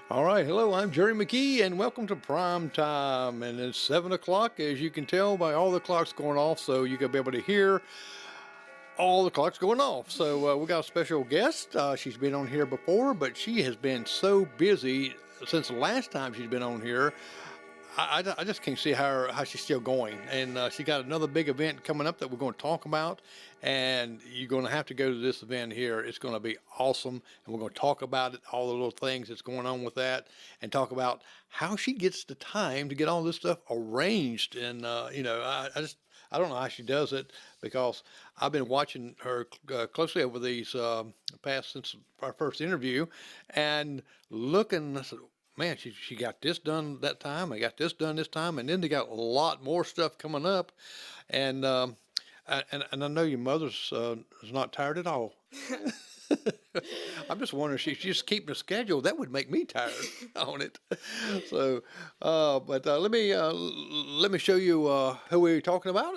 All right, hello, I'm Jerry McKee, and welcome to Prime Time. And it's 7 o'clock, as you can tell by all the clocks going off, so you can be able to hear all the clocks going off. So we got a special guest. She's been on here before, but she has been so busy since the last time she's been on here. I just can't see how she's still going. And she got another big event coming up that we're going to talk about. And you're going to have to go to this event here. It's going to be awesome. And we're going to talk about it, all the little things that's going on with that, and talk about how she gets the time to get all this stuff arranged. And, I don't know how she does it, because I've been watching her closely over these past since our first interview, and looking. I said, man, she got this done that time. I got this done this time, and then they got a lot more stuff coming up, and and I know your mother's is not tired at all. I'm just wondering if she's just keeping a schedule. That would make me tired on it. So, but let me show you who we're talking about.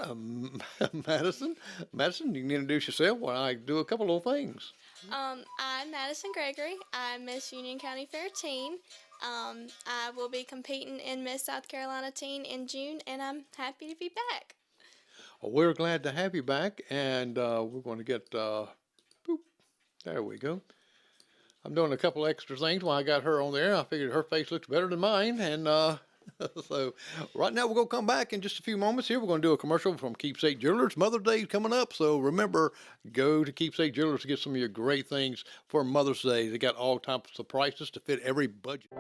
Madyson. Madyson, you can introduce yourself while I do a couple little things. I'm Madyson Gregory. I'm Miss Union County Fair Teen. I will be competing in Miss South Carolina Teen in June, and I'm happy to be back. Well, we're glad to have you back, and we're going to get. Boop, there we go. I'm doing a couple extra things while I got her on there. I figured her face looks better than mine, and so right now we're going to come back in just a few moments here. We're going to do a commercial from Keepsake Jewelers. Mother's Day is coming up, so remember, go to Keepsake Jewelers to get some of your great things for Mother's Day. They got all types of prices to fit every budget.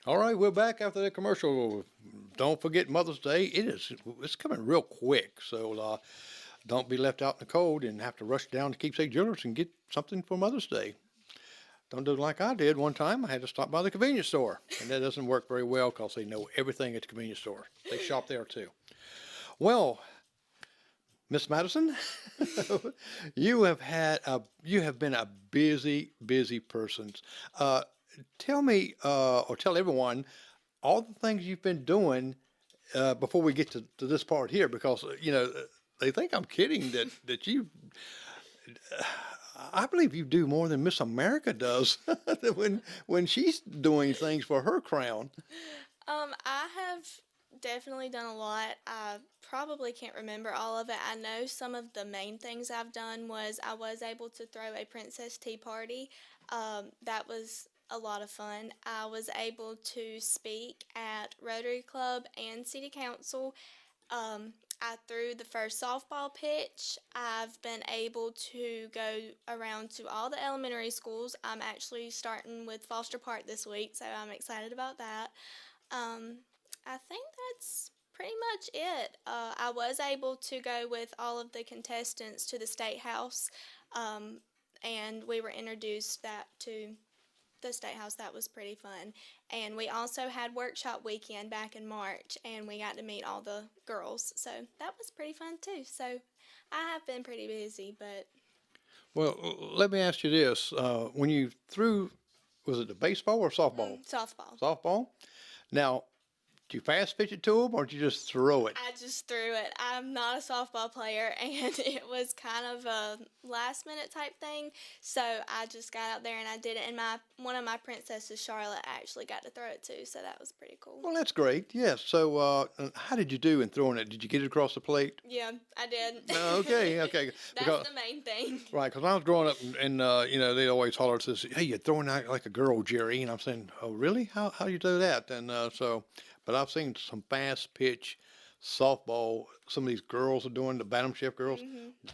All right, we're back after the commercial. Don't forget Mother's Day. It's coming real quick, so don't be left out in the cold and have to rush down to Keepsake Jewelers and get something for Mother's Day. Don't do like I did one time. I had to stop by the convenience store, and that doesn't work very well because they know everything at the convenience store. They shop there too. Well, Miss Madyson, you have been a busy person. Uh, Tell me, or tell everyone, all the things you've been doing before we get to this part here, because they think I'm kidding that you. I believe you do more than Miss America does when she's doing things for her crown. I have definitely done a lot. I probably can't remember all of it. I know some of the main things I've done was I was able to throw a princess tea party. That was a lot of fun. I was able to speak at Rotary Club and City Council. I threw the first softball pitch. I've been able to go around to all the elementary schools. I'm actually starting with Foster Park this week, so I'm excited about that. I think that's pretty much it. I was able to go with all of the contestants to the State House, um, and we were introduced that to the State House. That was pretty fun. And we also had workshop weekend back in March, and we got to meet all the girls. So that was pretty fun too. So I have been pretty busy, but Well, let me ask you this: when you threw, was it the baseball or softball? softball. Softball. Now, did you fast pitch it to them, or did you just throw it? I just threw it. I'm not a softball player, and it was kind of a last minute type thing. So I just got out there and I did it. And one of my princesses, Charlotte, actually got to throw it too. So that was pretty cool. Well, that's great. Yes. So, how did you do in throwing it? Did you get it across the plate? Yeah, I did. Okay. Okay. That's the main thing. Right, because I was growing up, and they always holler says, "Hey, you're throwing out like a girl, Jerry," and I'm saying, "Oh, really? How do you do that?" And but I've seen some fast pitch softball. Some of these girls are doing the Bantam Shift girls.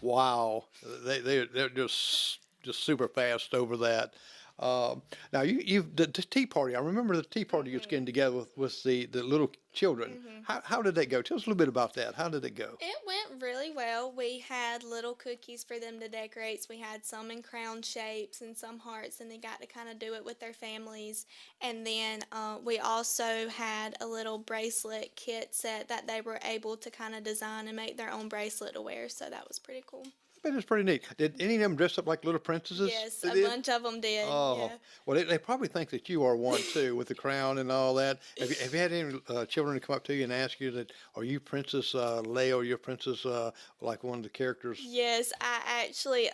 Wow, they're just super fast over that. Now the tea party. I remember the tea party you was getting together with the little children. How did that go? Tell us a little bit about that. How did it go? It went really well. We had little cookies for them to decorate. So we had some in crown shapes and some hearts, and they got to kind of do it with their families. And then we also had a little bracelet kit set that they were able to kind of design and make their own bracelet to wear. So that was pretty cool. But it's pretty neat. Did any of them dress up like little princesses? Yes, They a did? bunch of them did. Oh, Yeah. well, they probably think that you are one too, with the crown and all that. Have you had any children come up to you and ask you that, are you Princess Leia, or you're Princess like one of the characters? Yes, I actually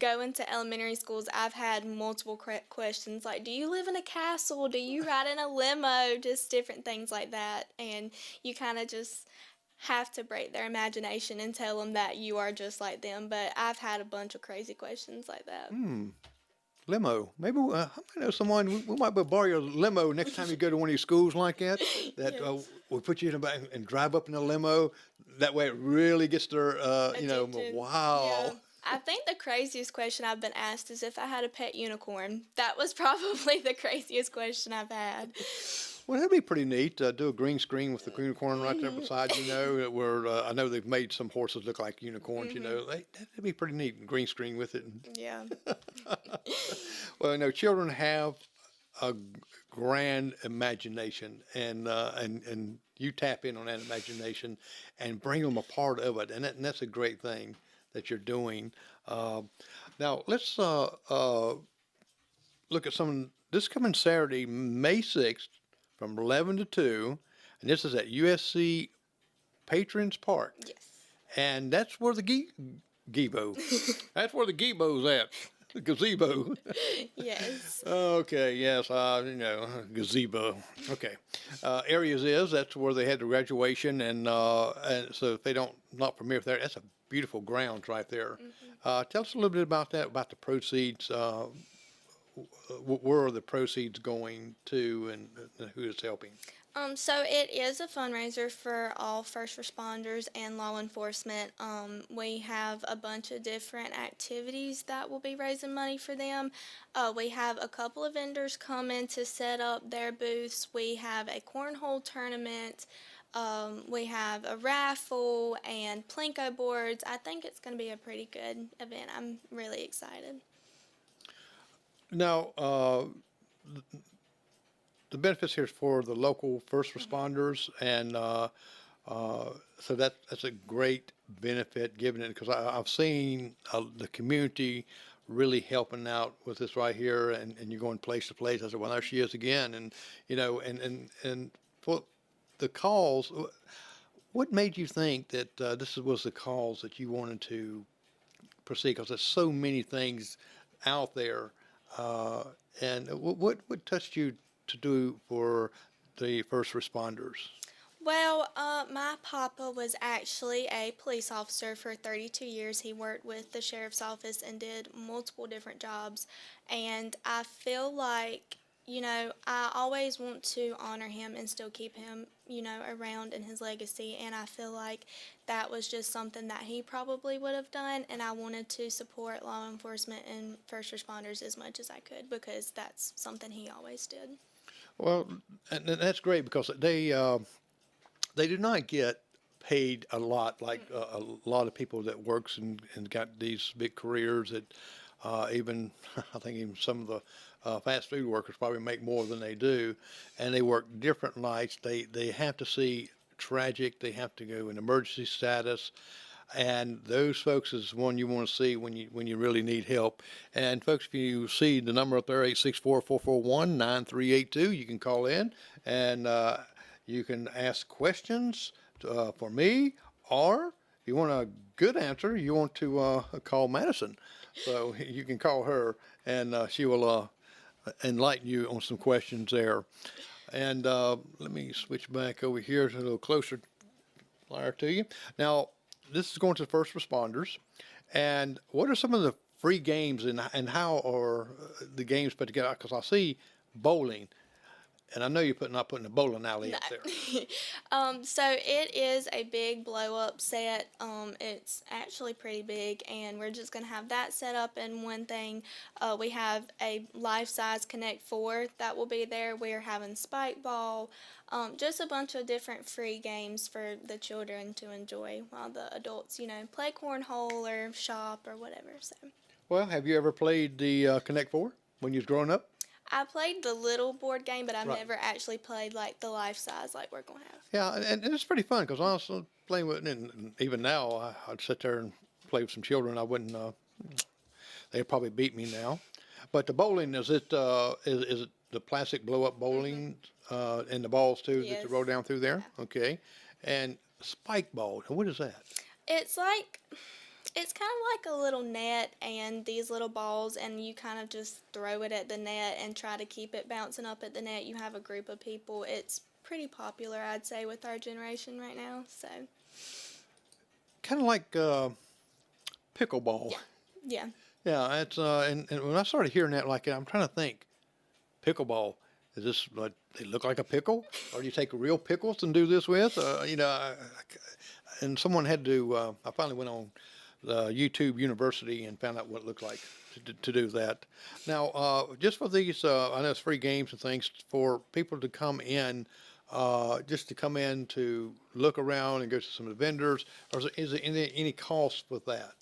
going to elementary schools. I've had multiple questions like, "Do you live in a castle? Do you ride in a limo?" Just different things like that, and you kind of just have to break their imagination and tell them that you are just like them. But I've had a bunch of crazy questions like that. Limo. Maybe I might know someone. We might be able to borrow your limo next time you go to one of these schools like that. That Yes. we put you in a back and drive up in a limo. That way, it really gets their Attention. wow. Yeah. I think the craziest question I've been asked is if I had a pet unicorn. That was probably the craziest question I've had. Well, that'd be pretty neat. Do a green screen with the unicorn right there beside you. Where I know they've made some horses look like unicorns. That'd be pretty neat. Green screen with it. Yeah. Well, children have a grand imagination, and you tap in on that imagination and bring them a part of it, and that's a great thing that you're doing. Now let's look at some. This coming Saturday, May 6th, from 11 to 2, and this is at USC Patrons Park, Yes. and that's where the gazebo. That's where the gazebo's at. The gazebo. Yes. Okay, yes, gazebo. Okay. Areas is, that's where they had the graduation, and so if they not premiere there, that's a beautiful grounds right there. Tell us a little bit about that, about the proceeds. Where are the proceeds going to, and who is helping? So it is a fundraiser for all first responders and law enforcement. We have a bunch of different activities that will be raising money for them. We have a couple of vendors coming to set up their booths. We have a cornhole tournament. We have a raffle and Plinko boards. I think it's going to be a pretty good event. I'm really excited. Now, the benefits here is for the local first responders, and so that's a great benefit given it, because I've seen the community really helping out with this right here, and you're going place to place. I said, well, there she is again, and and for the cause, what made you think that this was the cause that you wanted to proceed? Because there's so many things out there. And what touched you to do for the first responders? Well, my papa was actually a police officer for 32 years. He worked with the sheriff's office and did multiple different jobs. And I feel like, I always want to honor him and still keep him, around in his legacy. And I feel like that was just something that he probably would have done. And I wanted to support law enforcement and first responders as much as I could, because that's something he always did. Well, and that's great, because they do not get paid a lot like a lot of people that works and got these big careers that even I think even some of the fast food workers probably make more than they do, and they work different nights. They have to see tragic. They have to go in emergency status, and those folks is one you want to see when you really need help. And folks, if you see the number up there, 864-441-9382, you can call in and you can ask questions for me, or if you want a good answer, you want to call Madyson. So you can call her, and she will enlighten you on some questions there. And let me switch back over here to a little closer flyer to you. Now, this is going to first responders. And what are some of the free games and how are the games put together? Because I see bowling, and I know you're not putting a bowling alley up there. So it is a big blow up set. It's actually pretty big, and we're just gonna have that set up. And one thing, we have a life size Connect 4 that will be there. We're having spike ball, just a bunch of different free games for the children to enjoy while the adults, play cornhole or shop or whatever. So. Well, have you ever played the Connect 4 when you was growing up? I played the little board game, but I've Right. never actually played like the life size like we're going to have. Yeah, and it's pretty fun because I was playing with, and even now I'd sit there and play with some children. I wouldn't, they'd probably beat me now. But the bowling, is it the plastic blow up bowling and the balls too that Yes. you roll down through there? Okay. And spike ball, what is that? It's kind of like a little net and these little balls, and you kind of just throw it at the net and try to keep it bouncing up at the net. You have a group of people. It's pretty popular, I'd say, with our generation right now. So. Kind of like pickleball. Yeah. Yeah, it's and when I started hearing that, like I'm trying to think, pickleball. Is this like they look like a pickle, or do you take real pickles and do this with? And someone had to. I finally went on YouTube University and found out what it looked like to do that. Now, just for these, I know it's free games and things for people to come in, just to come in to look around and go to some of the vendors, or is there any cost with that?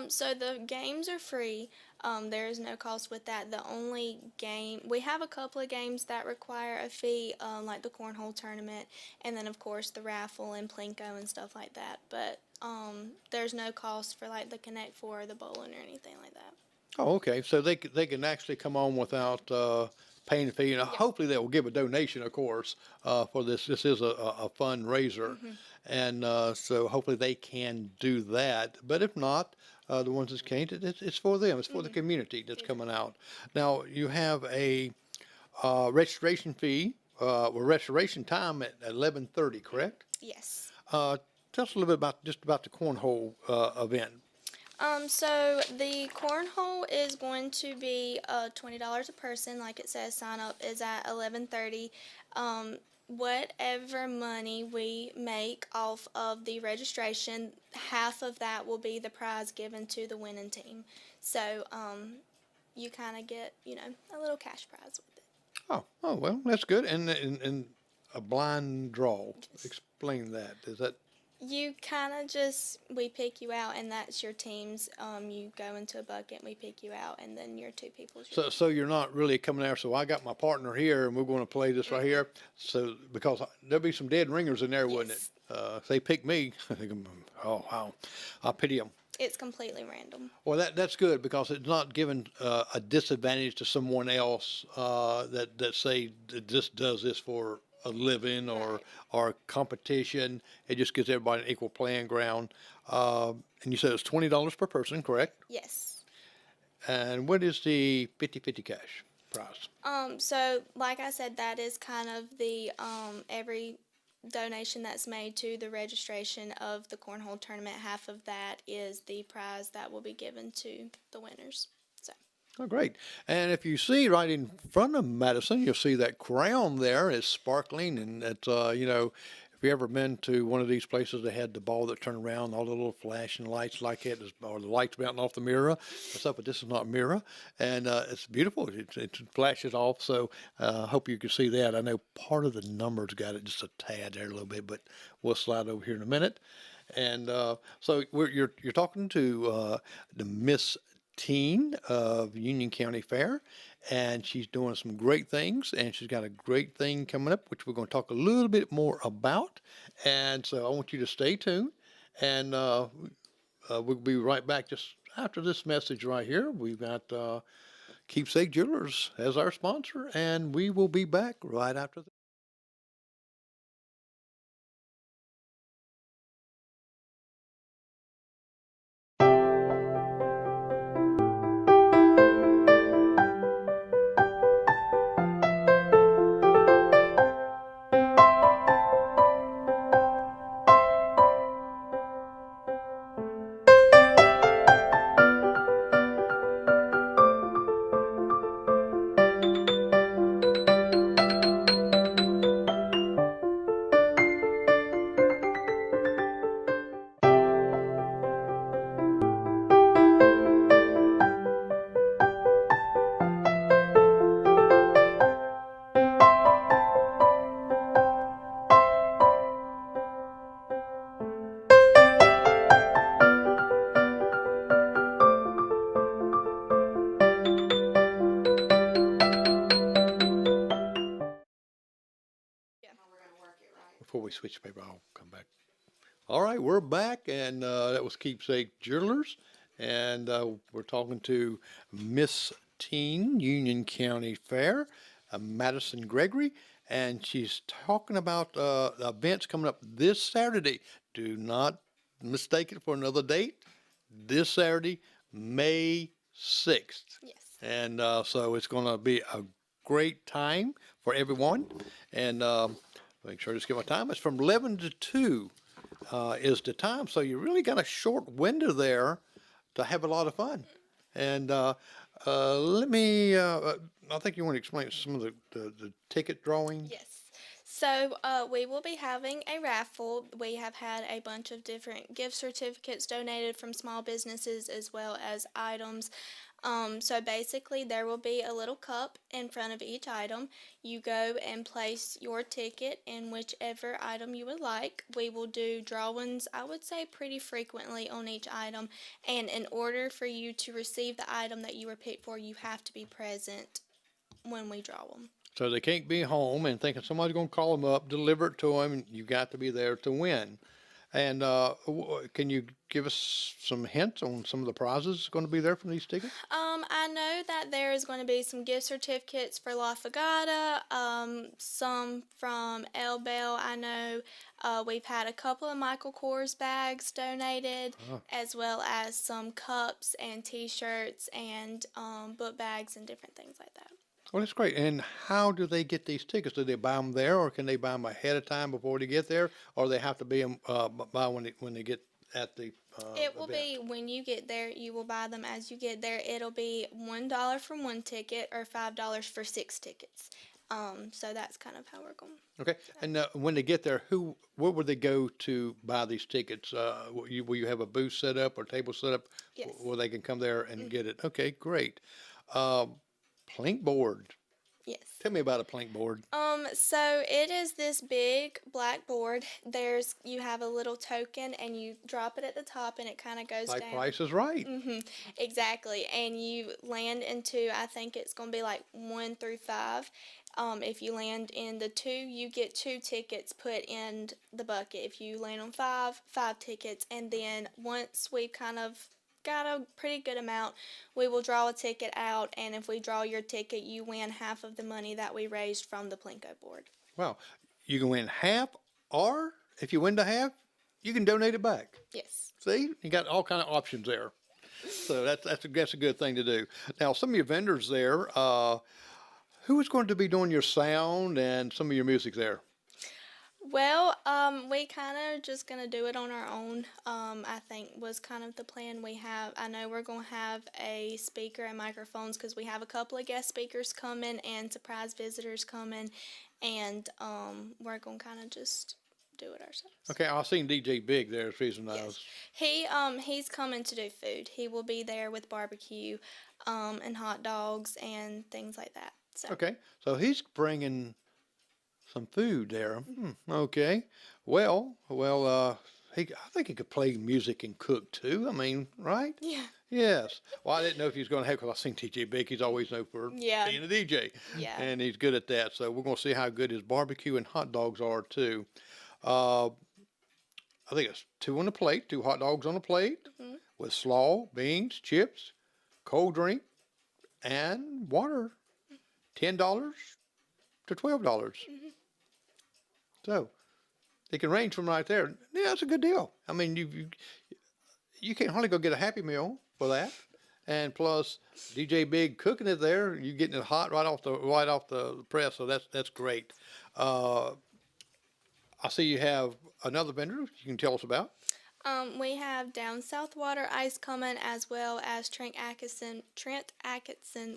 So the games are free. There is no cost with that. The only game, we have a couple of games that require a fee, like the cornhole tournament, and then of course the raffle and Plinko and stuff like that. But there's no cost for like the Connect 4 or the bowling or anything like that. Oh, okay. So they can actually come on without paying a fee, and hopefully they will give a donation, of course, for this. This is a fundraiser, and so hopefully they can do that. But if not, the ones that can't, it's for them. It's for the community that's coming out. Now you have a registration fee or registration time at 11:30, correct? Yes. Tell us a little bit about the cornhole event. So the cornhole is going to be $20 a person, like it says. Sign up is at 11:30. Whatever money we make off of the registration, half of that will be the prize given to the winning team. So you kind of get, a little cash prize with it. Oh well, that's good. And a blind draw. Explain that. Is that? You kind of we pick you out, and that's your teams. You go into a bucket, and we pick you out, and then your two people. So you're not really coming there. So I got my partner here, and we're going to play this right here. So because there'll be some dead ringers in there, wouldn't it? If they pick me, oh wow, I pity them. It's completely random. Well, that's good because it's not giving a disadvantage to someone else that say that just does this for a living or competition. It just gives everybody an equal playing ground. And you said it's $20 per person, correct? Yes. And what is the 50-50 cash prize? So like I said, that is kind of the every donation that's made to the registration of the cornhole tournament, half of that is the prize that will be given to the winners. So. Oh, great. And if you see right in front of Madyson, you'll see that crown there is sparkling, and it's, Have you ever been to one of these places that had the ball that turned around, all the little flashing lights like it, or the lights bouncing off the mirror and stuff? But this is not a mirror, and it's beautiful. It flashes off. So I hope you can see that. I know part of the numbers got it just a tad there a little bit, but we'll slide over here in a minute. And so you're talking to the Miss Teen of Union County Fair, and she's doing some great things, and she's got a great thing coming up, which we're going to talk a little bit more about. And so I want you to stay tuned, and we'll be right back just after this message right here. We've got Keepsake Jewelers as our sponsor, and we will be back right after this. Yeah. Before we switch paper, I'll come back. All right, we're back, and that was Keepsake Jewelers, and we're talking to Miss Teen Union County Fair, Madyson Gregory, and she's talking about events coming up this Saturday. Do not mistake it for another date. This Saturday, May 6th. Yes. And so it's going to be a great time for everyone. And make sure to just give my time. It's from 11 to 2 is the time. So you really got a short window there to have a lot of fun. And I think you want to explain some of the ticket drawing. Yes. So we will be having a raffle. We have had a bunch of different gift certificates donated from small businesses as well as items. So basically, there will be a little cup in front of each item. You go and place your ticket in whichever item you would like. We will do drawings, I would say, pretty frequently on each item. And in order for you to receive the item that you were picked for, you have to be present when we draw them. So they can't be home and thinking somebody's going to call them up, deliver it to them, and you've got to be there to win. And can you give us some hints on some of the prizes going to be there from these tickets? I know that there is going to be some gift certificates for La Fagata, some from El Bell. I know we've had a couple of Michael Kors bags donated, as well as some cups and T-shirts and book bags and different things like that. Well, that's great. And how do they get these tickets? Do they buy them there, or can they buy them ahead of time before they get there, or they have to be buy when they get at the It will event? be when you get there. You will buy them as you get there. It'll be $1 for one ticket or $5 for 6 tickets. So that's kind of how we're going. Okay. And when they get there, where would they go to buy these tickets? Will you have a booth set up or table set up Yes. where they can come there and get it? Okay, great. Plank board. Yes. Tell me about a plank board. So it is this big blackboard. You have a little token and you drop it at the top and it kind of goes Like down. Price is Right. Exactly. And you land into, I think it's going to be like 1 through 5. If you land in the 2, you get 2 tickets put in the bucket. If you land on 5, 5 tickets. And then once we've kind of got a pretty good amount, we will draw a ticket out, and if we draw your ticket, you win half of the money that we raised from the Plinko board. Wow. You can win half, or if you win the half, you can donate it back. Yes. See, you got all kind of options there. So that's a good thing to do. Now, some of your vendors there, who is going to be doing your sound and some of your music there? Well, we kind of just gonna do it on our own. I think was kind of the plan we have. I know we're gonna have a speaker and microphones because we have a couple of guest speakers coming and surprise visitors coming, and we're gonna kind of just do it ourselves. Okay, I've seen DJ Big there freezing Yes, those. he's coming to do food. He will be there with barbecue, and hot dogs and things like that. So Okay, so he's bringing some food there. Okay, I think he could play music and cook too. I mean, right? yeah, Yes. Well, I didn't know if he was going to have, because I've seen DJ Big. He's always known for yeah, being a DJ, yeah. and he's good at that. So we're going to see how good his barbecue and hot dogs are too. Uh, I think it's two on the plate, two hot dogs on the plate hmm with slaw, beans, chips, cold drink, and water. $10 to $12. hmm So it can range from right there. Yeah, that's a good deal. I mean, you can't hardly go get a Happy Meal for that. And plus, DJ Big cooking it there, you getting it hot right off the press. So that's great. Uh, I see you have another vendor you can tell us about. We have Down South Water Ice coming, as well as Trent Atkinson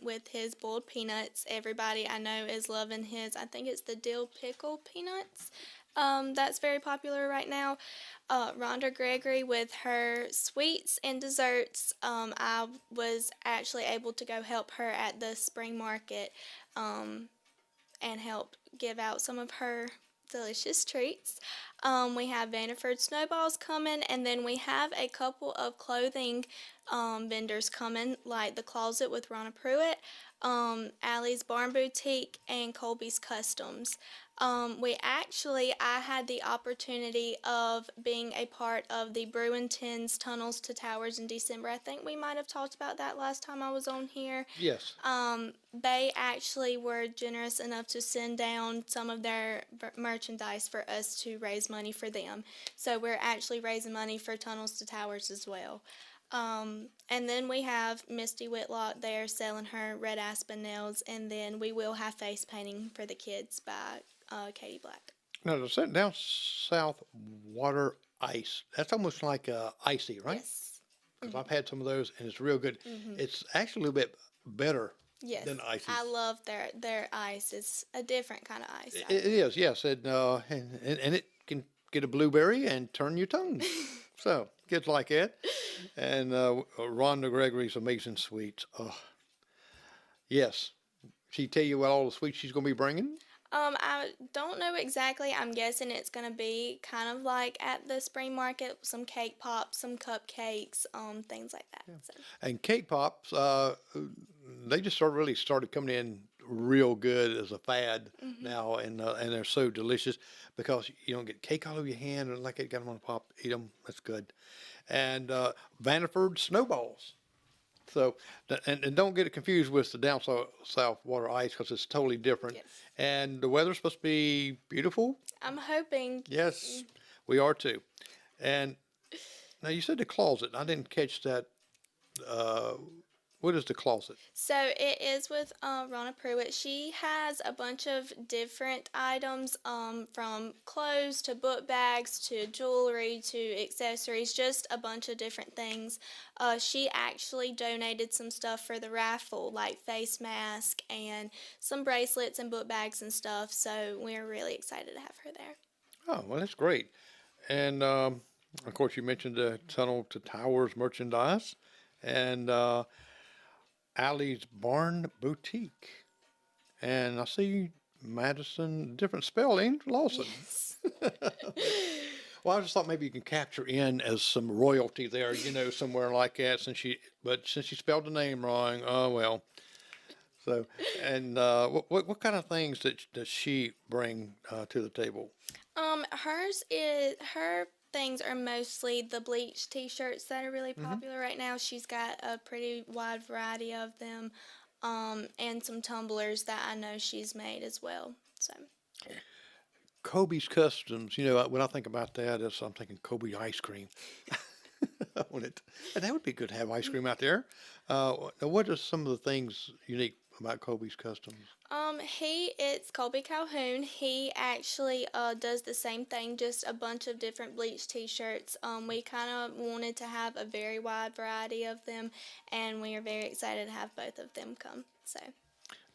with his boiled peanuts. Everybody I know is loving his. I think it's the dill pickle peanuts. That's very popular right now. Rhonda Gregory with her sweets and desserts. I was actually able to go help her at the spring market, and help give out some of her delicious treats. We have Vanderford Snowballs coming, and then we have a couple of clothing vendors coming, like The Closet with Ronna Pruitt, Allie's Barn Boutique, and Colby's Customs. I had the opportunity of being a part of the Bruin Tins Tunnels to Towers in December. I think we might have talked about that last time I was on here. Yes. They actually were generous enough to send down some of their merchandise for us to raise money for them. So we're actually raising money for Tunnels to Towers as well. And then we have Misty Whitlock there selling her red aspen nails, and then we will have face painting for the kids by Katie Black. Now, the down south water ice, that's almost like icy, right? Yes. Because I've had some of those, and it's real good. Mm-hmm. It's actually a little bit better Yes. than icy. I love their ice. It's a different kind of ice. It is, yes, and it can get a blueberry and turn your tongue. So kids like it, and Rhonda Gregory's amazing sweets. Oh, yes, she tell you what all the sweets she's going to be bringing. I don't know exactly. I'm guessing it's going to be kind of like at the spring market, some cake pops, some cupcakes, things like that. Yeah. So. And cake pops, they just really started coming in real good as a fad now, and they're so delicious because you don't get cake all over your hand and like it got them on the pop, eat them. That's good. And Vanderford snowballs. So, and don't get it confused with the down south water ice, because it's totally different. Yes. And the weather's supposed to be beautiful. I'm hoping. Yes, we are too. And now you said the closet. I didn't catch that. What is the closet? So it is with Ronna Pruitt. She has a bunch of different items, from clothes to book bags to jewelry to accessories, just a bunch of different things. She actually donated some stuff for the raffle, like face mask and some bracelets and book bags and stuff. So we're really excited to have her there. Oh, well, that's great. And of course, you mentioned the Tunnel to Towers merchandise, and Allie's Barn Boutique. And I see Madyson, different spelling, Lawson. Yes. Well, I just thought maybe you can capture in as some royalty there, somewhere like that, since she spelled the name wrong. Oh well. So, and what kind of things does she bring to the table? Her things are mostly the bleach t-shirts that are really popular right now. She's got a pretty wide variety of them, and some tumblers that I know she's made as well. So. Kobe's Customs. When I think about that, I'm thinking Kobe ice cream. I want it, and that would be good to have ice cream out there. What are some of the things unique about Kobe's Customs? It's Colby Calhoun. He actually does the same thing, just a bunch of different bleach t-shirts. We kind of wanted to have a very wide variety of them, and we are very excited to have both of them come. So.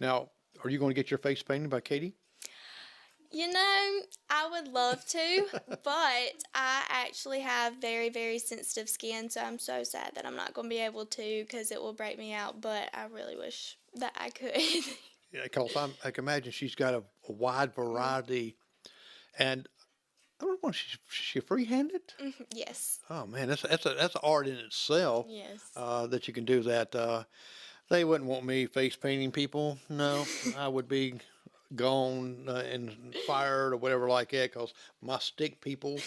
Now, are you going to get your face painted by Katie? You know, I would love to, but I actually have very, very sensitive skin, so I'm so sad that I'm not going to be able to because it will break me out, but I really wish that I could. Yeah, because I can imagine she's got a wide variety, and I don't know, she free-handed? Yes. Oh man, that's an art in itself. Yes. That you can do that. They wouldn't want me face painting people. No, I would be gone and fired or whatever like that because my stick people,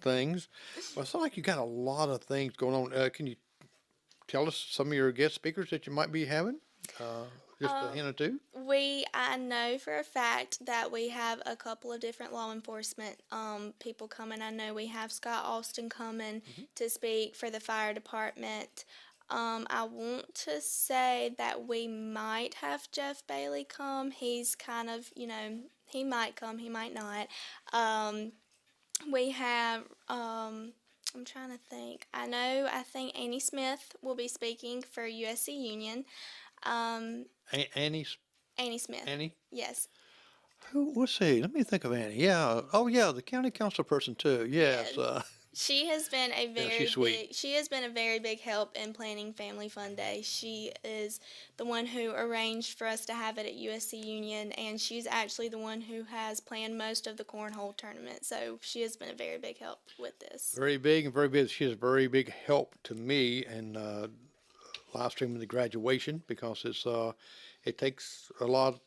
things. Well, it's not like you got a lot of things going on. Can you tell us some of your guest speakers that you might be having? Uh, just a Um, hint or two. I know for a fact that we have a couple of different law enforcement people coming. I know we have Scott Austin coming Hmm. to speak for the fire department. I want to say that we might have Jeff Bailey come. He's kind of, he might come, he might not. Um, we have, I'm trying to think. I think Annie Smith will be speaking for USC Union. Um, Annie, Annie Smith. Annie. Yes. Who? Let's see. Let me think of Annie. Yeah. Oh, yeah. The county council person too. Yes. Yes. She has been a Yeah. very She's sweet. she has been a very big help in planning Family Fun Day. She is the one who arranged for us to have it at USC Union, and she's actually the one who has planned most of the cornhole tournament. So she has been a very big help with this. Very big and very big. She is very big help to me and live streaming the graduation because it takes a lot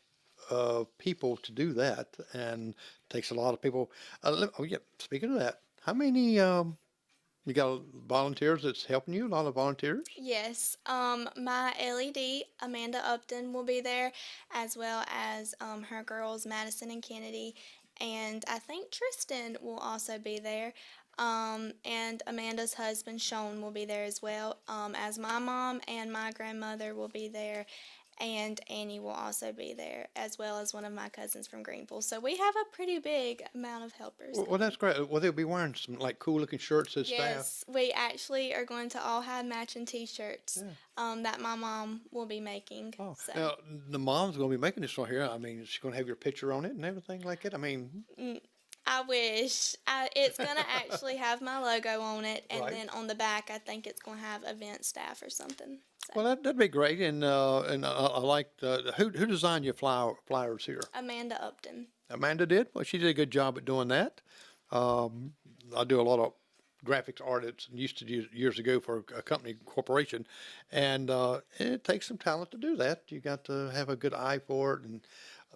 of people to do that and takes a lot of people. Oh yeah, speaking of that, how many you got volunteers that's helping you? A lot of volunteers. Yes, my LED, Amanda Upton, will be there, as well as her girls, Madison and Kennedy, and I think Tristan will also be there. And Amanda's husband, Sean, will be there as well, as my mom and my grandmother will be there, and Annie will also be there, as well as one of my cousins from Greenville. So we have a pretty big amount of helpers. Well, that's great. Well, they'll be wearing some like cool looking shirts as staff. Yes, we actually are going to all have matching T-shirts Yeah. that my mom will be making. Oh, So now the mom's going to be making this one here. I mean, she's going to have your picture on it and everything like that. I mean, I wish it's going to actually have my logo on it, and right. then on the back, I think it's going to have event staff or something. So. Well, that'd be great. And I like who designed your flyers here. Amanda Upton. Amanda did. Well, she did a good job at doing that. Um, I do a lot of graphics art. It's used to do years ago for a company corporation, and it takes some talent to do that. You got to have a good eye for it and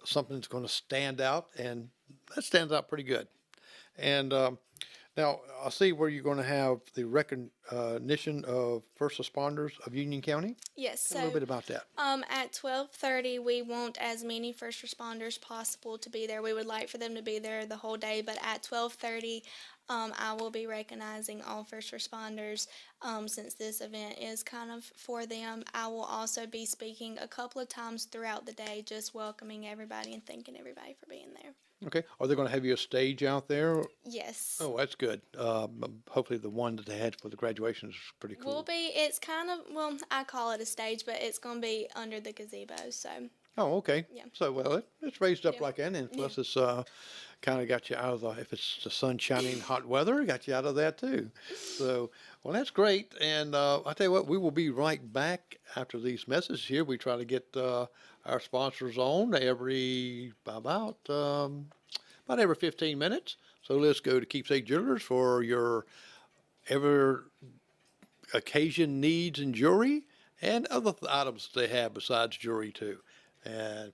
something that's going to stand out, and that stands out pretty good. And now I see where you're going to have the recognition of first responders of Union County. Yes. Tell a little bit about that. At 12:30, we want as many first responders possible to be there. We would like for them to be there the whole day, but at 12:30, I will be recognizing all first responders since this event is kind of for them. I will also be speaking a couple of times throughout the day, just welcoming everybody and thanking everybody for being there. Okay. Are they going to have you a stage out there? Yes. Oh, that's good. Hopefully the one that they had for the graduation is pretty cool. It's kind of, well, I call it a stage, but it's going to be under the gazebo, so. Oh, okay. Yeah. So, well, it's raised up Yeah. like that, and plus it's kind of got you out of if it's the sun shining, hot weather, it got you out of that too. So, well, that's great. And I tell you what, we will be right back after these messages here. We try to get our sponsors on about every 15 minutes. So let's go to Keepsake Jewelers for your ever occasion needs and jewelry and other items they have besides jewelry too. And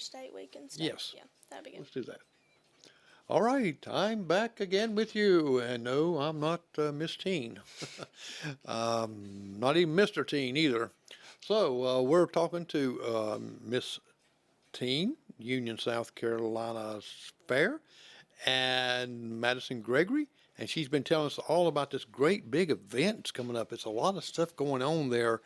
state week and stuff. Yes. Yeah, that'd be good. Let's do that. All right, I'm back again with you, and no, I'm not Miss Teen, not even Mr. Teen either. So we're talking to Miss Teen, Union, South Carolina's Fair, and Madyson Gregory, and she's been telling us all about this great big event that's coming up. It's a lot of stuff going on there.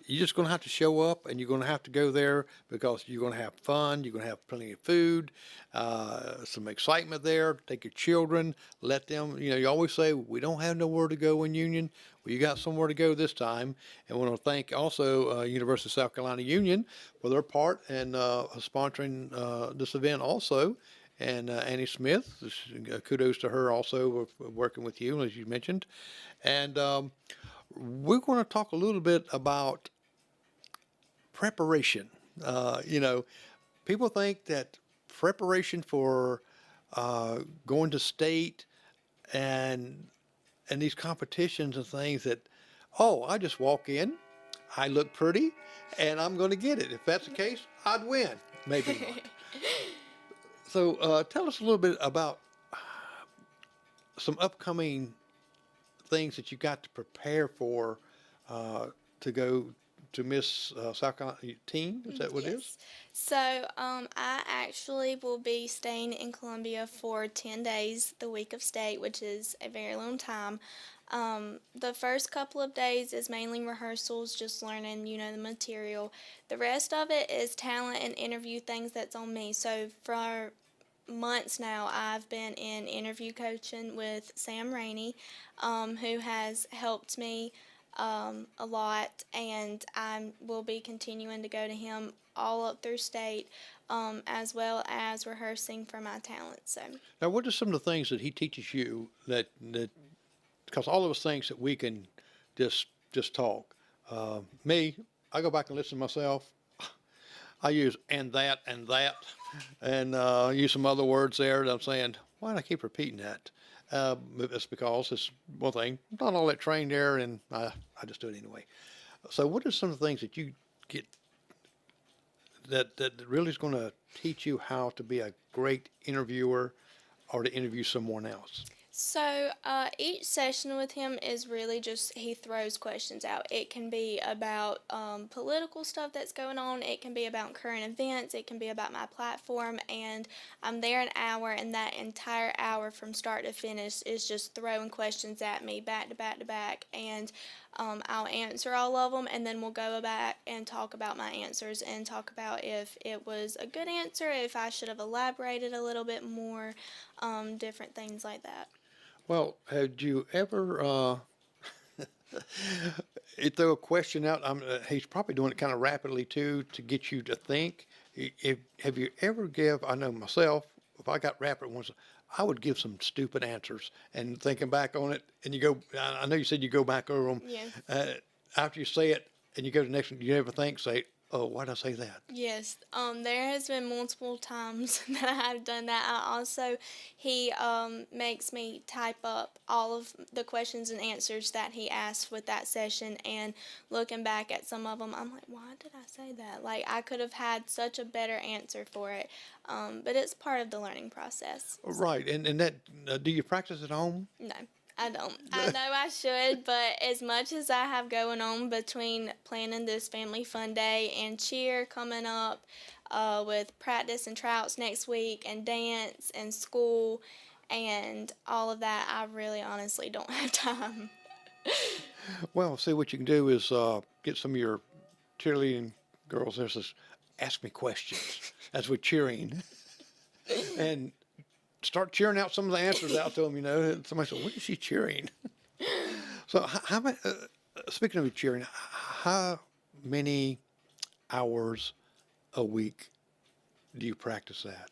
You're just going to have to show up, and you're going to have to go there because you're going to have fun. You're going to have plenty of food, some excitement there. Take your children, let them. You always say we don't have nowhere to go in Union. Well, you got somewhere to go this time, and we want to thank also University of South Carolina Union for their part in sponsoring this event also. And Annie Smith, kudos to her also for working with you, as you mentioned. And we're going to talk a little bit about preparation. People think that preparation for going to state and these competitions and things that, oh, I just walk in, I look pretty, and I'm going to get it. If that's the case, I'd win. Maybe not. So tell us a little bit about some upcoming things that you got to prepare for to go to Miss South Carolina Teen. Is that what it is? So I actually will be staying in Columbia for 10 days, the week of state, which is a very long time. The first couple of days is mainly rehearsals, just learning, the material. The rest of it is talent and interview things that's on me. So for months now, I've been in interview coaching with Sam Rainey, who has helped me a lot, and I will be continuing to go to him all up through state, as well as rehearsing for my talent. So now, what are some of the things that he teaches you that because all of us thinks that we can just talk. Me, I go back and listen to myself. I use and that, and use some other words there that I'm saying, why do I keep repeating that? It's because it's one thing, I'm not all that trained there, and I just do it anyway. So what are some of the things that you get that really is going to teach you how to be a great interviewer or to interview someone else? So each session with him is really just he throws questions out. It can be about political stuff that's going on. It can be about current events. It can be about my platform. And I'm there an hour, and that entire hour from start to finish is just throwing questions at me back to back to back. And I'll answer all of them, and then we'll go back and talk about my answers and talk about if it was a good answer, if I should have elaborated a little bit more, different things like that. Well, had you ever he throw a question out? He's probably doing it kind of rapidly too to get you to think. Have you ever give? I know myself. If I got rapid ones, I would give some stupid answers. And thinking back on it, and you go. I know you said you go back over them. Yeah. After you say it, and you go to the next one, you never think, say, oh, why did I say that? Yes, there has been multiple times that I have done that. He makes me type up all of the questions and answers that he asked with that session, and looking back at some of them, I'm like, why did I say that? Like, I could have had such a better answer for it, but it's part of the learning process. Right, and that, do you practice at home? No. I don't. I know I should, but as much as I have going on between planning this family fun day and cheer coming up, with practice and tryouts next week and dance and school and all of that, I really honestly don't have time. Well, see, what you can do is get some of your cheerleading girls there says, ask me questions as we're cheering. And start cheering out some of the answers out to them, And somebody said, what is she cheering? So how many, speaking of cheering, how many hours a week do you practice that?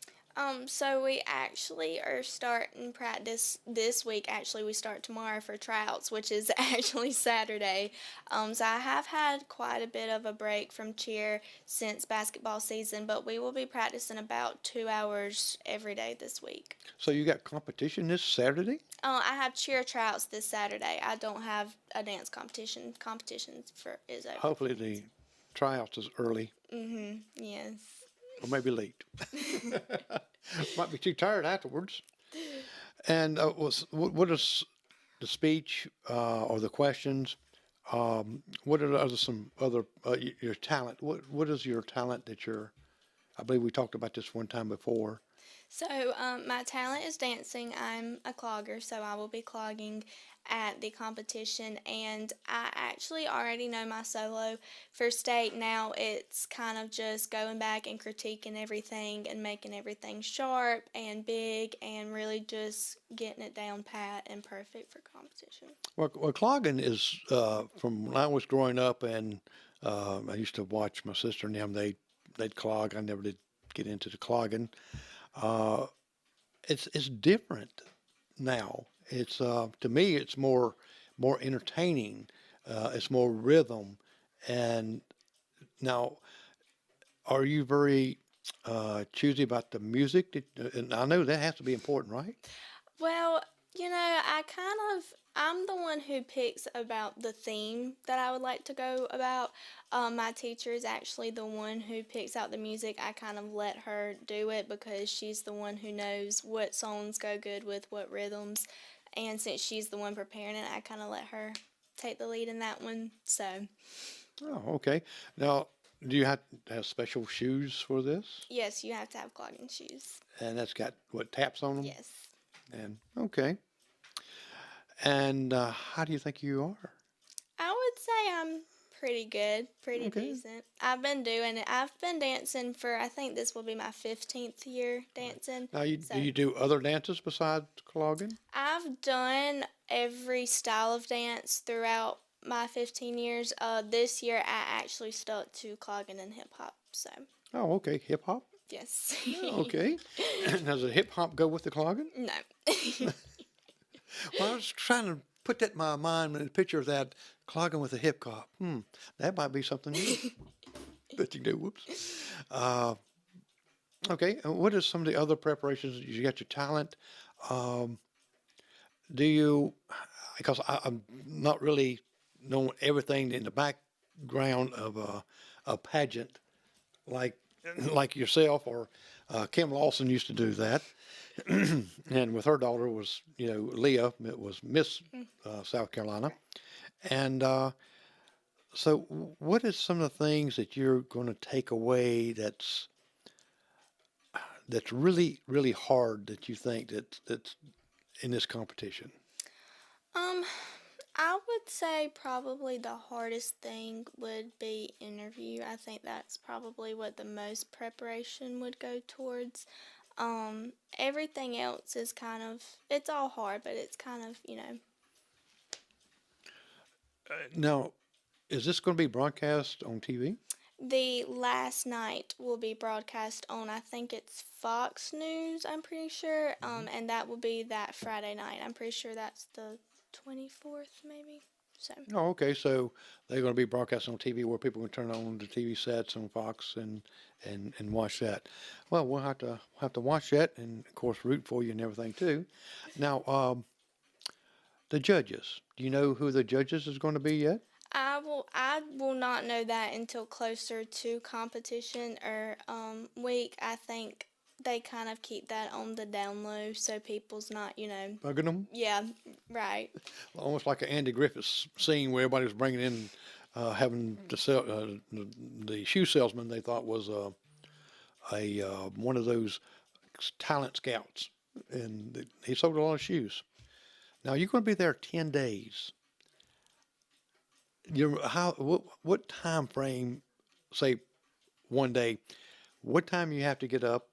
So we actually are starting practice this week. Actually, we start tomorrow for tryouts, which is actually Saturday. So I have had quite a bit of a break from cheer since basketball season, but we will be practicing about 2 hours every day this week. So you got competition this Saturday? I have cheer tryouts this Saturday. I don't have a dance competition. Competitions is over. Hopefully the tryouts is early. Yes. or maybe late. Might be too tired afterwards. And what is the speech or the questions? What are the other some other your talent? What is your talent that you're? I believe we talked about this one time before. So, my talent is dancing. I'm a clogger, so I will be clogging at the competition. And I actually already know my solo for state. Now it's kind of just going back and critiquing everything and making everything sharp and big and really just getting it down pat and perfect for competition. Well, clogging is from when I was growing up, and I used to watch my sister and them. They'd clog. I never did get into the clogging. Uh, it's different now. It's to me, it's more entertaining. It's more rhythm. And now, are you very choosy about the music? And I know that has to be important, right? Well, I'm the one who picks about the theme that I would like to go about. My teacher is actually the one who picks out the music. I kind of let her do it because she's the one who knows what songs go good with what rhythms. And since she's the one preparing it, I kind of let her take the lead in that one. So, Oh, okay. Now, do you have to have special shoes for this? yes, you have to have clogging shoes. And that's got what taps on them? Yes. And okay. And how do you think you are? I would say I'm pretty good, pretty Okay. decent. I've been doing it. I've been dancing for, I think this will be my 15th year dancing. Now, So do you do other dances besides clogging? I've done every style of dance throughout my 15 years. This year I actually stuck to clogging and hip hop. So, Oh, okay. Hip hop. yes. Oh, okay. Does the hip hop go with the clogging? No. Well, I was trying to put that in my mind and picture of that clogging with a hip hop. That might be something new that you do. Whoops. Uh, okay. And what are some of the other preparations? You got your talent. Um, do you? Because I'm not really knowing everything in the background of a pageant like like yourself or Kim Lawson used to do that. And with her daughter was, Leah, it was Miss South Carolina. And so, what is some of the things that you're going to take away that's really, really hard that you think that's in this competition? um, I would say probably the hardest thing would be interview. I think that's probably what the most preparation would go towards. Everything else is kind of, it's all hard, but it's kind of, Now, is this going to be broadcast on TV? the last night will be broadcast on, I think it's Fox News, I'm pretty sure, and that will be that Friday night. I'm pretty sure that's the 24th, maybe. So, Oh, okay. So they're going to be broadcast on TV where people can turn on the TV sets on Fox and watch that. Well, we'll have to watch that and of course root for you and everything too. Now, the judges. Do you know who the judges is going to be yet? I will not know that until closer to competition or week. I think they kind of keep that on the down low so people's not, Bugging them, yeah, right. almost like an Andy Griffith scene where everybody was bringing in, having to sell the shoe salesman they thought was a one of those talent scouts, and he sold a lot of shoes. Now you're going to be there 10 days. What time frame? Say one day. What time you have to get up,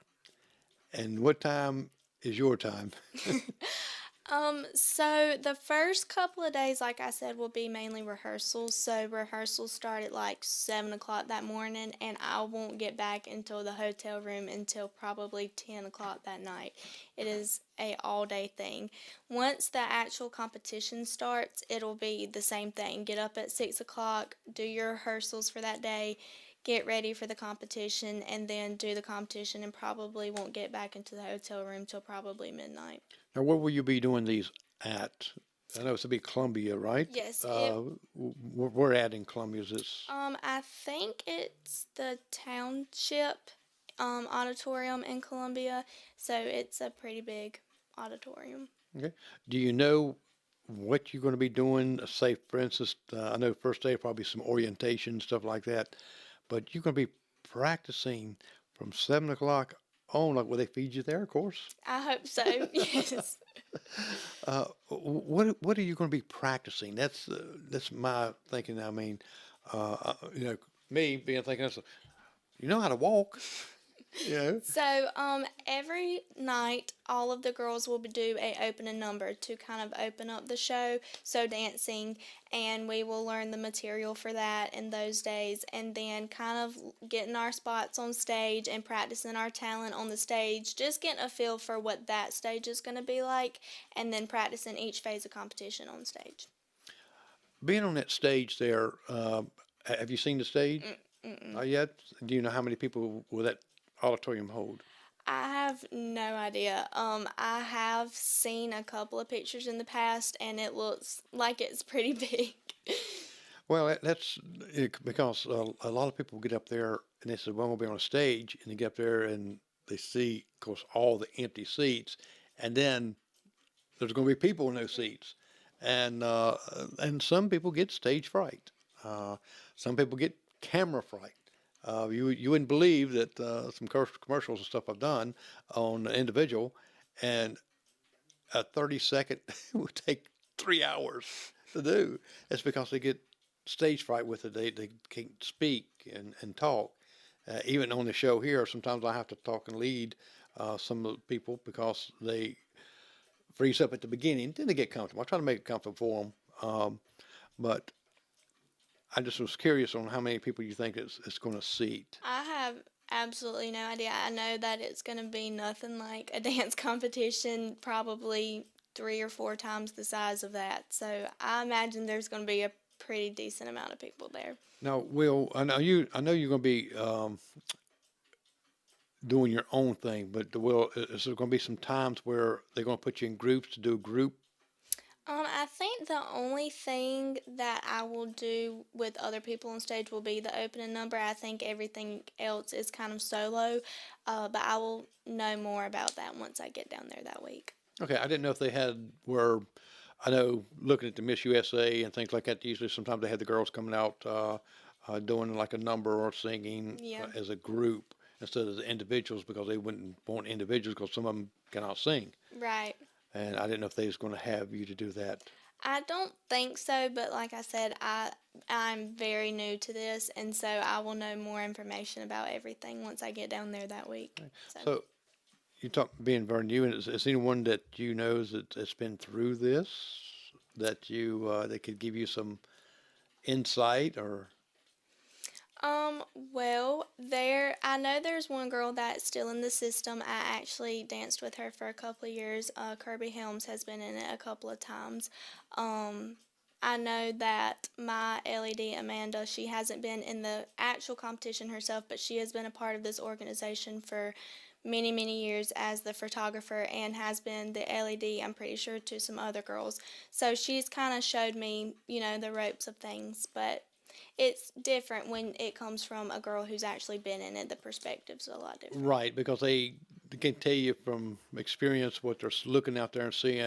and what time is your time? So the first couple of days, like I said, will be mainly rehearsals. So rehearsals start at like 7 o'clock that morning, and I won't get back into the hotel room until probably 10 o'clock that night. It is a all day thing. Once the actual competition starts, it'll be the same thing. Get up at 6 o'clock, do your rehearsals for that day, get ready for the competition, and then do the competition, and probably won't get back into the hotel room till probably midnight. Now, where will you be doing these at? I know it's to be Columbia, right? Yes, it We're at in Columbia. Is this? I think it's the township auditorium in Columbia, so it's a pretty big auditorium. Okay. Do you know what you're going to be doing? Say, for instance, I know first day probably some orientation stuff like that, but you're going to be practicing from 7 o'clock on. Like, will they feed you there? Of course. I hope so. Yes. What are you going to be practicing? That's my thinking. I mean, me being thinking, you know how to walk, you know. So, every night, all of the girls will do a opening number to kind of open up the show. So dancing, and we will learn the material for that in those days, and then kind of getting our spots on stage and practicing our talent on the stage, just getting a feel for what that stage is going to be like, and then practicing each phase of competition on stage. Being on that stage there, have you seen the stage Mm-mm. yet? Do you know how many people will that auditorium hold? I have no idea. I have seen a couple of pictures in the past, and it looks like it's pretty big. Well, that's because a lot of people get up there and they say, "Well, we'll be on a stage," and they get up there and they see, of course, all the empty seats, and then there's going to be people in those seats, and some people get stage fright. Uh, some people get camera fright. You wouldn't believe that some commercials and stuff I've done on an individual, and a 30-second would take 3 hours to do. It's because they get stage fright with it. They can't speak and talk. Even on the show here, sometimes I have to talk and lead some of the people because they freeze up at the beginning. Then they get comfortable. I try to make it comfortable for them. But I just was curious on how many people you think it's going to seat. I have absolutely no idea. I know that it's going to be nothing like a dance competition, probably 3 or 4 times the size of that. So I imagine there's going to be a pretty decent amount of people there. Now, Will, I know you're going to be doing your own thing, but Will, is there going to be some times where they're going to put you in groups to do a group? I think the only thing that I will do with other people on stage will be the opening number. I think everything else is kind of solo, but I will know more about that once I get down there that week. Okay, I didn't know if they had where. I know looking at the Miss USA and things like that. Usually, sometimes they have the girls coming out doing like a number or singing Yeah. as a group instead of the individuals because they wouldn't want individuals because some of them cannot sing. Right. And I didn't know if they was going to have you to do that. I don't think so, but like I said, I'm very new to this, and so I will know more information about everything once I get down there that week. So you talk being very new, and is anyone that you know that's been through this that you that could give you some insight or? Well, I know there's one girl that's still in the system. I actually danced with her for a couple of years. Kirby Helms has been in it a couple of times. Um, I know that my LED Amanda, she hasn't been in the actual competition herself, but she has been a part of this organization for many, many years as the photographer and has been the LED, I'm pretty sure, to some other girls. So she's kind of showed me, the ropes of things, but it's different when it comes from a girl who's actually been in it. The perspective's a lot different. Right, because they can tell you from experience what they're looking out there and seeing,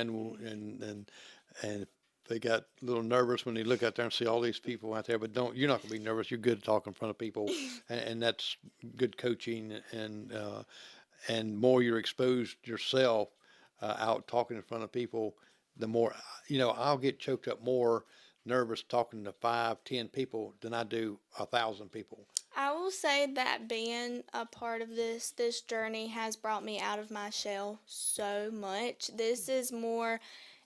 and they got a little nervous when they look out there and see all these people out there. But you're not going to be nervous. You're good at talking in front of people, and that's good coaching, and more you're exposed yourself out talking in front of people, the more I'll get choked up more nervous talking to 5, 10 people than I do 1,000 people. I will say that being a part of this journey has brought me out of my shell so much. This is more,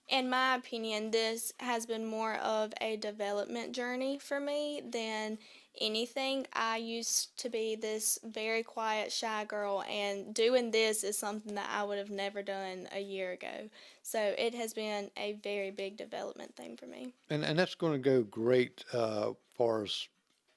in my opinion, this has been more of a development journey for me than anything. I used to be this very quiet, shy girl, and doing this is something that I would have never done a year ago. So it has been a very big development thing for me. And that's going to go great far as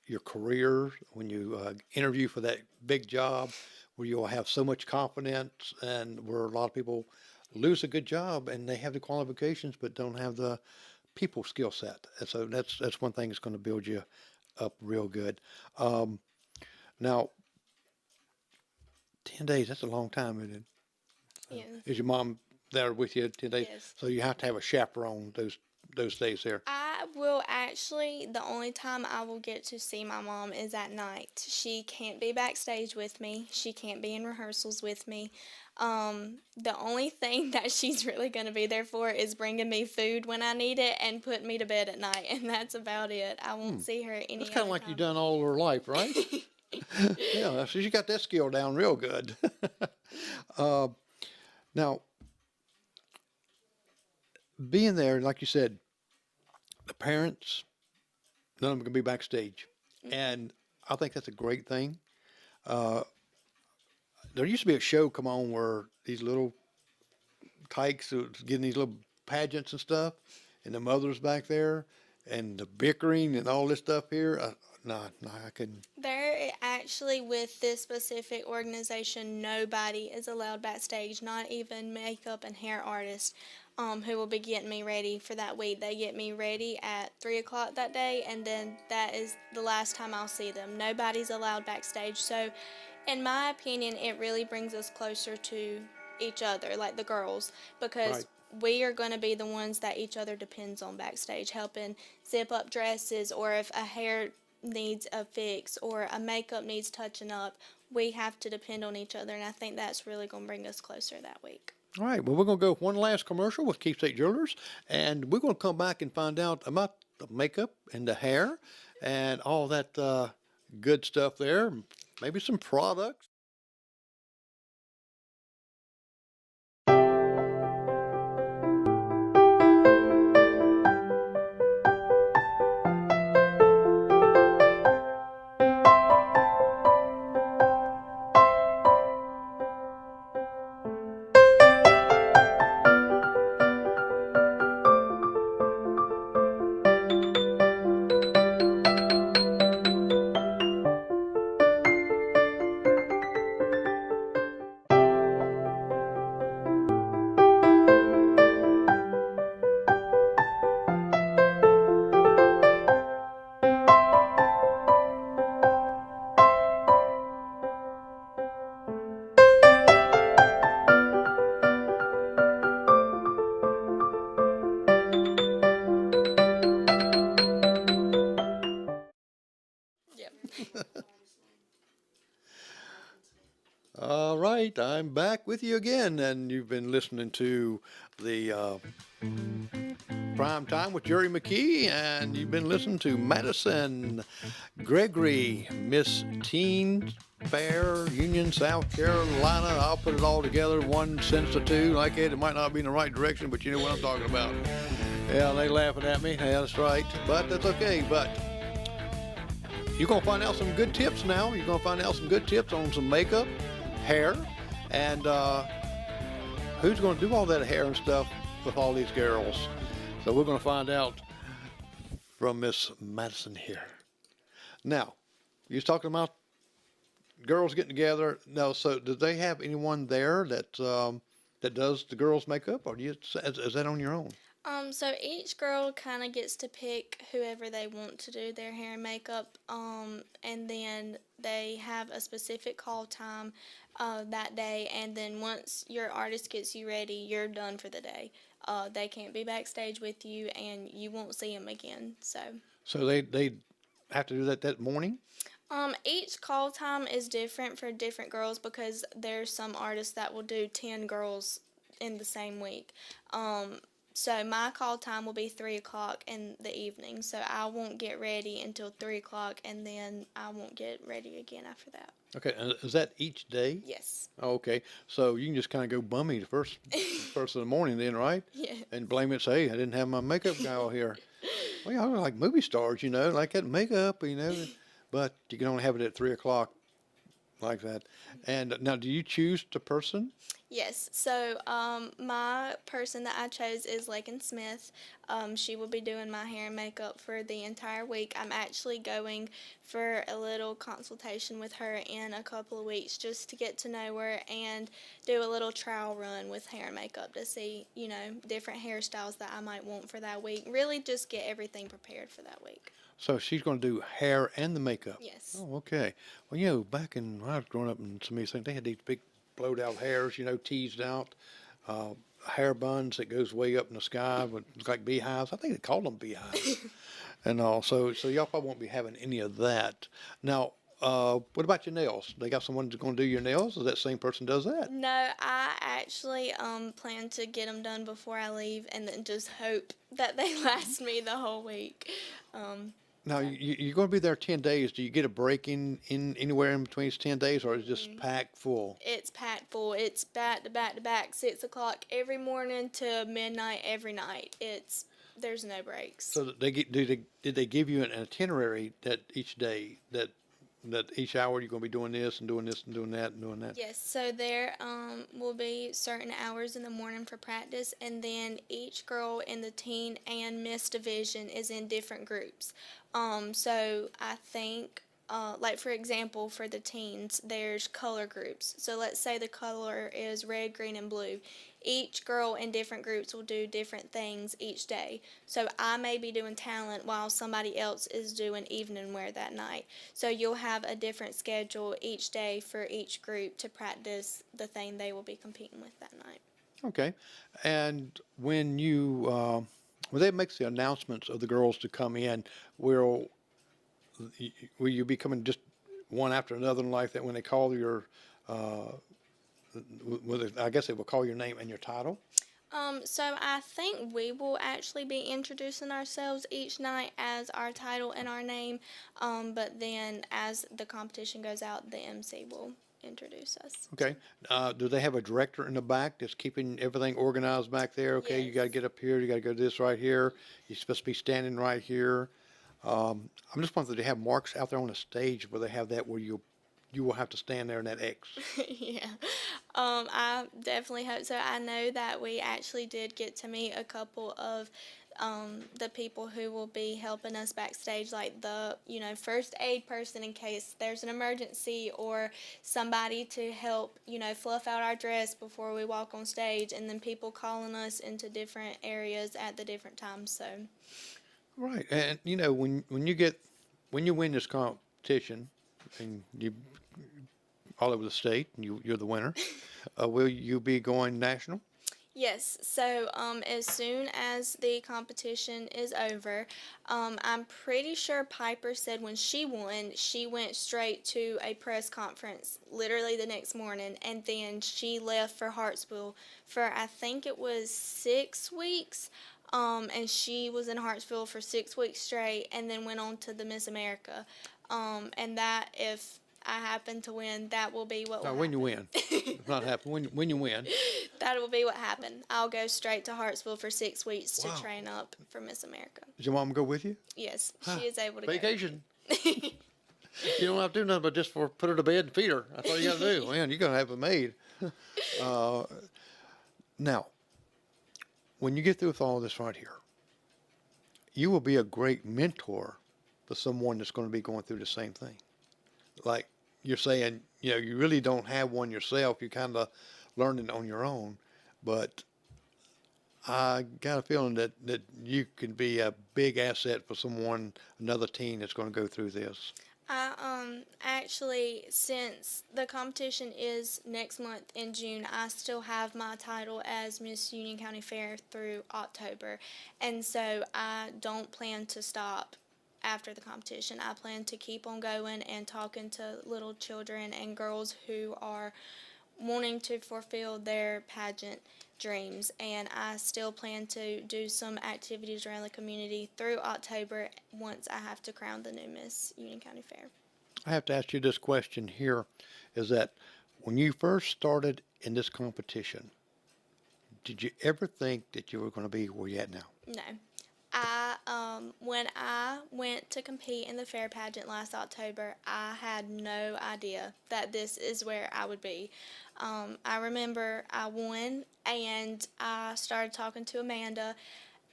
your career when you interview for that big job where you'll have so much confidence and where a lot of people lose a good job and they have the qualifications but don't have the people skill set. And so that's one thing that's going to build you up real good. Now, 10 days, that's a long time, isn't it? Yeah. Is your mom there with you 10 days? Yes. So you have to have a chaperone those days there. I will actually, the only time I will get to see my mom is at night. She can't be backstage with me. She can't be in rehearsals with me. The only thing that she's really going to be there for is bringing me food when I need it and putting me to bed at night, and that's about it. I won't see her any That's kind of other like time. you've done all her life, right? Yeah, so you got that skill down real good. uh, now, being there, like you said, the parents, none of them can be backstage. And I think that's a great thing. Uh, there used to be a show come on where these little tykes was getting these little pageants and stuff, and the mothers back there, and the bickering and all this stuff here. No, I couldn't. There actually, with this specific organization, nobody is allowed backstage, not even makeup and hair artists, who will be getting me ready for that week. They get me ready at 3 o'clock that day, and then that is the last time I'll see them. Nobody's allowed backstage. So, in my opinion, it really brings us closer to each other, like the girls, because Right. we are going to be the ones that each other depends on backstage, helping zip up dresses, or if a hair needs a fix or a makeup needs touching up, we have to depend on each other, and I think that's really going to bring us closer that week. All right, well, we're going to go one last commercial with Keepsake Jewelers, and we're going to come back and find out about the makeup and the hair and all that good stuff there, maybe some products. Yep. All right, I'm back with you again, and you've been listening to the Prime Time with Jerry McKee, and you've been listening to Madyson Gregory, Miss Teen Fair, Union, South Carolina. I'll put it all together, one sentence or two. Like it might not be in the right direction, but you know what I'm talking about. Yeah, they laughing at me. Yeah, that's right, but that's okay. But you're gonna find out some good tips now. You're gonna find out some good tips on some makeup, hair, and who's going to do all that hair and stuff with all these girls. So we're going to find out from Miss Madyson here. Now, you was talking about girls getting together. No, so do they have anyone there that that does the girls' makeup, or is that on your own? So each girl kind of gets to pick whoever they want to do their hair and makeup, and then they have a specific call time that day, and then once your artist gets you ready, you're done for the day. They can't be backstage with you, and you won't see them again. So they have to do that morning? Each call time is different for different girls because there's some artists that will do 10 girls in the same week. So my call time will be 3 o'clock in the evening. So I won't get ready until 3 o'clock, and then I won't get ready again after that. Okay, and is that each day? Yes. Oh, okay, so you can just kind of go bummy the first of the morning then, right? Yeah. And blame it, say, I didn't have my makeup guy out here. Well, y'all are like movie stars, like that makeup, but you can only have it at 3 o'clock like that. And now, do you choose the person? Yes. So, my person that I chose is Lakin Smith. She will be doing my hair and makeup for the entire week. I'm actually going for a little consultation with her in a couple of weeks just to get to know her and do a little trial run with hair and makeup to see, different hairstyles that I might want for that week. Really just get everything prepared for that week. So she's going to do hair and the makeup. Yes. Oh, okay. Well, back when I was growing up in some of these things, they had these big blowed out hairs, teased out, uh, hair buns that goes way up in the sky with like beehives. I think they called them beehives and all. So y'all probably won't be having any of that. Now, what about your nails? They got someone that's going to do your nails? Is that same person does that? No, I actually plan to get them done before I leave, and then just hope that they last me the whole week. Now, So you're going to be there 10 days. Do you get a break in anywhere in between these 10 days, or is it just mm, packed full? it's packed full. It's back to back to back, 6 o'clock every morning to midnight every night. There's no breaks. So that did they give you an itinerary that each day that each hour you're going to be doing this and doing this and doing that and doing that? Yes, so there will be certain hours in the morning for practice, and then each girl in the teen and miss division is in different groups. So I think, like for example, for the teens, there's color groups. So let's say the color is red, green, and blue. Each girl in different groups will do different things each day. So I may be doing talent while somebody else is doing evening wear that night. So you'll have a different schedule each day for each group to practice the thing they will be competing with that night. Okay. And when they make the announcements of the girls to come in, will will you be coming just one after another like that when they call your uh, I guess they will call your name and your title? So I think we will actually be introducing ourselves each night as our title and our name. But then as the competition goes out, the MC will introduce us. Okay. Do they have a director in the back that's keeping everything organized back there? Okay, you got to Yes. get up here. You got to go to this right here. You're supposed to be standing right here. I'm just wondering if they have marks out there on the stage where they have that where you will have to stand there in that X. Yeah. I definitely hope so. I know that we actually did get to meet a couple of the people who will be helping us backstage, like the first aid person in case there's an emergency, or somebody to help fluff out our dress before we walk on stage, and then people calling us into different areas at the different times. So Right. And when you win this competition and you all over the state and you're the winner, will you be going national? yes, so as soon as the competition is over, I'm pretty sure Piper said when she won, she went straight to a press conference literally the next morning, and then she left for Hartsville for I think it was 6 weeks. And she was in Hartsville for 6 weeks straight, and then went on to the Miss America. And that if I happen to win, that will be what will No, when you happen. win. It's not happening. When you win. That will be what happened. I'll go straight to Hartsville for 6 weeks to Wow. train up for Miss America. Does your mom go with you? Yes, Huh. she is able to Vacation. go. You don't have to do nothing but just put her to bed and feed her. That's all you got to do. Man, you're gonna have it made. Uh, Now, when you get through with all this right here, you will be a great mentor for someone that's going to be going through the same thing. Like you're saying, you really don't have one yourself. You're kind of learning on your own. But I got a feeling that you can be a big asset for another teen that's going to go through this. I actually, since the competition is next month in June, I still have my title as Miss Union County Fair through October, and so I don't plan to stop after the competition. I plan to keep on going and talking to little children and girls who are wanting to fulfill their pageant dreams, and I still plan to do some activities around the community through October once I have to crown the new Miss Union County Fair. I have to ask you this question here, is that when you first started in this competition, did you ever think that you were going to be where you're at now? No. When I went to compete in the fair pageant last October, I had no idea that this is where I would be. I remember I won, and I started talking to Amanda,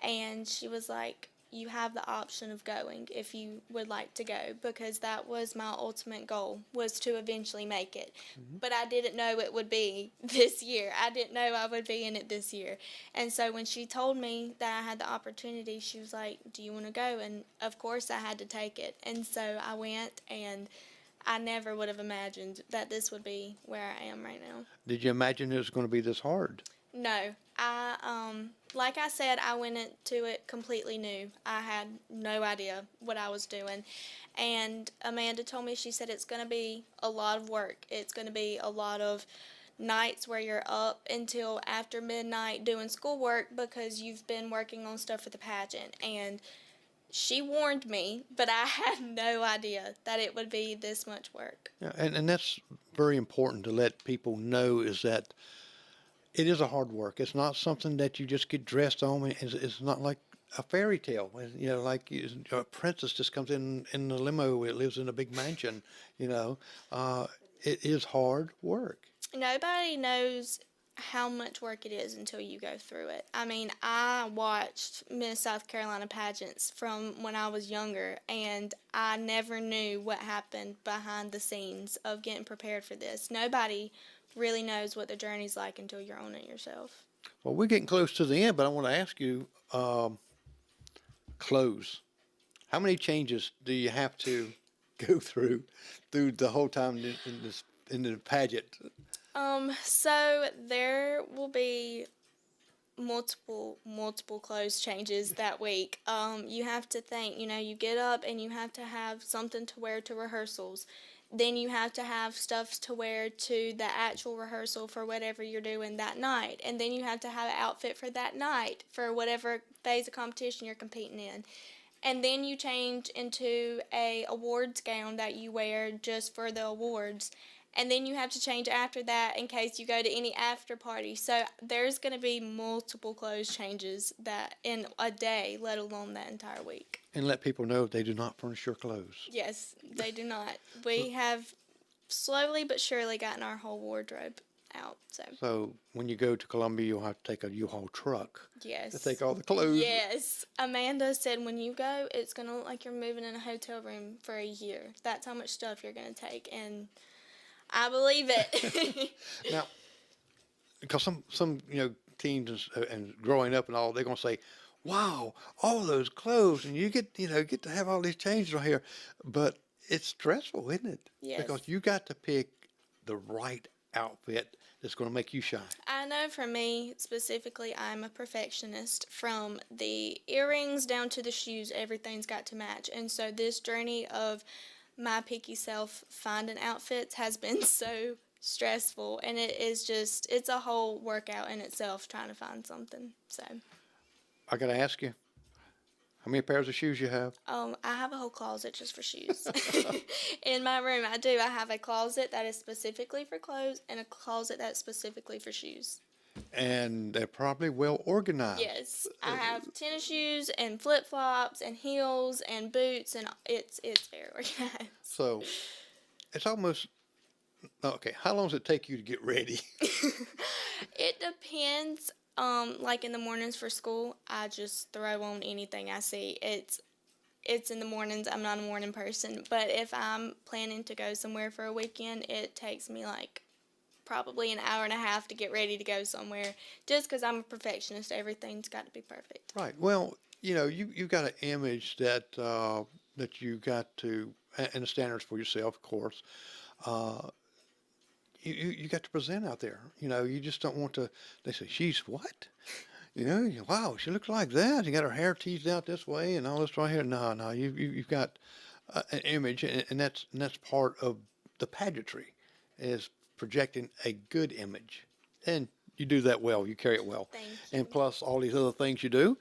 and she was like, you have the option of going if you would like to go, because that was my ultimate goal, was to eventually make it. But I didn't know it would be this year. I didn't know I would be in it this year. And so when she told me that I had the opportunity, she was like, do you want to go? And of course I had to take it. And so I went, and I never would have imagined that this would be where I am right now. Did you imagine it was going to be this hard? No, like I said, I went into it completely new. I had no idea what I was doing. And Amanda told me, she said, it's going to be a lot of work. It's going to be a lot of nights where you're up until after midnight doing schoolwork because you've been working on stuff for the pageant. And she warned me, but I had no idea that it would be this much work. Yeah, and that's very important to let people know, is that it is a hard work. It's not something that you just get dressed on. It's not like a fairy tale. You know, like a princess just comes in a limo. It lives in a big mansion. You know, it is hard work. Nobody knows how much work it is until you go through it. I mean, I watched Miss South Carolina pageants from when I was younger, and I never knew what happened behind the scenes of getting prepared for this. Nobody really knows what the journey's like until you're on it yourself. Well, we're getting close to the end, but I want to ask you, clothes. How many changes do you have to go through the whole time in the pageant? So there will be multiple clothes changes that week. You have to think, you get up and you have to have something to wear to rehearsals. Then you have to have stuff to wear to the actual rehearsal for whatever you're doing that night. And then you have to have an outfit for that night for whatever phase of competition you're competing in. And then you change into a awards gown that you wear just for the awards. And then you have to change after that in case you go to any after party. So there's going to be multiple clothes changes that in a day, let alone that entire week. And let people know they do not furnish your clothes. Yes, they do not. We have slowly but surely gotten our whole wardrobe out. So when you go to Columbia, you'll have to take a U-Haul truck. Yes. To take all the clothes. Yes. Amanda said when you go, it's going to look like you're moving in a hotel room for a year. That's how much stuff you're going to take. And I believe it. Now, because some teens and growing up and all, they're gonna say, "Wow, all those clothes, and you get to have all these changes right here," but it's stressful, isn't it? Yes. Because you got to pick the right outfit that's going to make you shine. I know for me specifically, I'm a perfectionist. From the earrings down to the shoes, everything's got to match. And so this journey of my picky self finding outfits has been so stressful, and it's a whole workout in itself trying to find something. So I got to ask you, how many pairs of shoes you have? I have a whole closet just for shoes. In my room, I do. I have a closet that is specifically for clothes and a closet that's specifically for shoes. And they're probably well organized. Yes, I have tennis shoes and flip-flops and heels and boots, and it's very organized. So it's almost okay. How long does it take you to get ready? It depends. Like in the mornings for school, I just throw on anything I see. It's in the mornings. I'm not a morning person, but if I'm planning to go somewhere for a weekend, it takes me like probably an hour and a half to get ready to go somewhere, just because I'm a perfectionist. Everything's got to be perfect. Right. Well, you got an image that you got to, and the standards for yourself, of course. You got to present out there. You just don't want to. They say, "She's what?" Wow, she looks like that. You got her hair teased out this way and all this right here. No, you've got an image, and that's part of the pageantry, is projecting a good image, and you do that well. You carry it well. Thank you. And plus all these other things you do.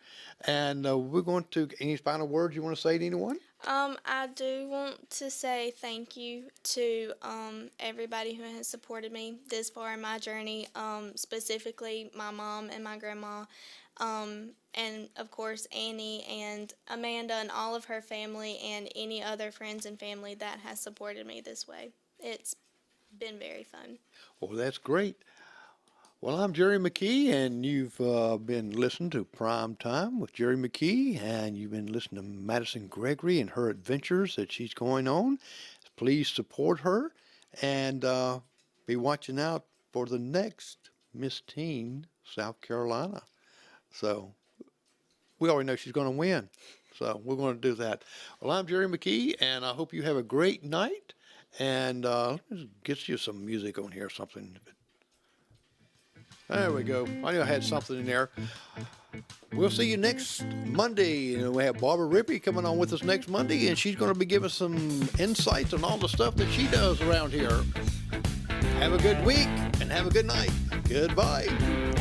And we're going to, any final words you want to say to anyone? I do want to say thank you to everybody who has supported me this far in my journey, specifically my mom and my grandma. And of course, Annie and Amanda and all of her family and any other friends and family that has supported me this way. It's been very fun. Well, that's great. Well, I'm Jerry McKee, and you've been listening to Prime Time with Jerry McKee, and you've been listening to Madyson Gregory and her adventures that she's going on. Please support her and be watching out for the next Miss Teen South Carolina. So we already know she's going to win. So we're going to do that. Well, I'm Jerry McKee, and I hope you have a great night. And let's get you some music on here or something. There we go. I knew I had something in there. We'll see you next Monday. We have Barbara Rippey coming on with us next Monday, and she's going to be giving some insights on all the stuff that she does around here. Have a good week and have a good night. Goodbye.